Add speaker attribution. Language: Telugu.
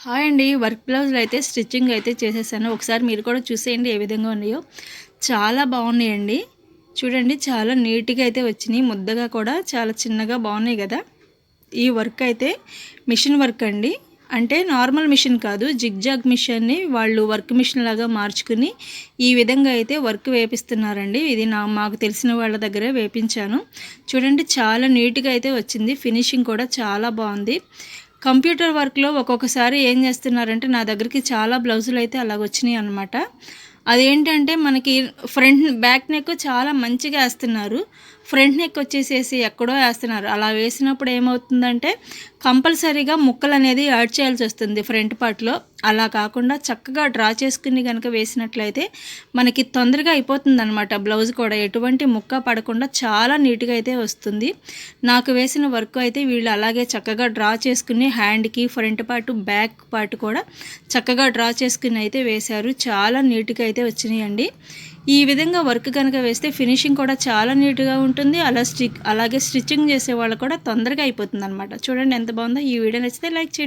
Speaker 1: హాయ్ అండి. వర్క్ బ్లౌజులు అయితే స్టిచ్చింగ్ అయితే చేసేసాను. ఒకసారి మీరు కూడా చూసేయండి ఏ విధంగా ఉన్నాయో. చాలా బాగున్నాయండి. చూడండి చాలా నీట్‌గా అయితే వచ్చినాయి. ముద్దగా కూడా చాలా చిన్నగా బాగున్నాయి కదా! ఈ వర్క్ అయితే మిషన్ వర్క్ అండి. అంటే నార్మల్ మిషన్ కాదు. జిగ్‌జాగ్ మిషన్‌ని వాళ్ళు వర్క్ మిషన్ లాగా మార్చుకుని ఈ విధంగా అయితే వర్క్ వేపిస్తున్నారండి. ఇది మాకు తెలిసిన వాళ్ళ దగ్గరే వేపించాను. చూడండి చాలా నీట్‌గా అయితే వచ్చింది. ఫినిషింగ్ కూడా చాలా బాగుంది. కంప్యూటర్ వర్క్‌లో ఒక్కొక్కసారి ఏం చేస్తున్నారంటే నా దగ్గరికి చాలా బ్లౌజులైతే అలాగొచ్చినాయి అనమాట. అదేంటంటే మనకి బ్యాక్ నెక్ చాలా మంచిగా ఏస్తున్నారు. ఫ్రంట్ నెక్ వచ్చేసేసి ఎక్కడో ఏస్తున్నారు. అలా వేసినప్పుడు ఏమవుతుందంటే కంపల్సరీగా ముక్కలనేది యాడ్ చేయాల్సొస్తుంది ఫ్రంట్ పార్ట్‌లో. అలా కాకుండా చక్కగా డ్రా చేసుకుని గనక వేసినట్లయితే మనకి తొందరగా అయిపోతుందనమాట. బ్లౌజ్ కూడా ఎటువంటి ముక్క పడకుండా చాలా నీట్‌గా అయితే వస్తుంది. నాకు వేసిన వర్క్ అయితే వీళ్ళు అలాగే చక్కగా డ్రా చేసుకుని హ్యాండ్‌కి ఫ్రంట్ పార్ట్, బ్యాక్ పార్ట్ కూడా చక్కగా డ్రా చేసుకుని అయితే వేశారు. చాలా నీట్‌గా అయితే వచ్చినాయండి. ఈ విధంగా వర్క్ కనుక వేస్తే ఫినిషింగ్ కూడా చాలా నీట్‌గా ఉంటుంది. అలాగే స్టిచ్చింగ్ చేసే వాళ్ళు కూడా తొందరగా అయిపోతుందనమాట. చూడండి ఎంత బాగుందో. ఈ వీడియో నచ్చితే లైక్ చేయండి.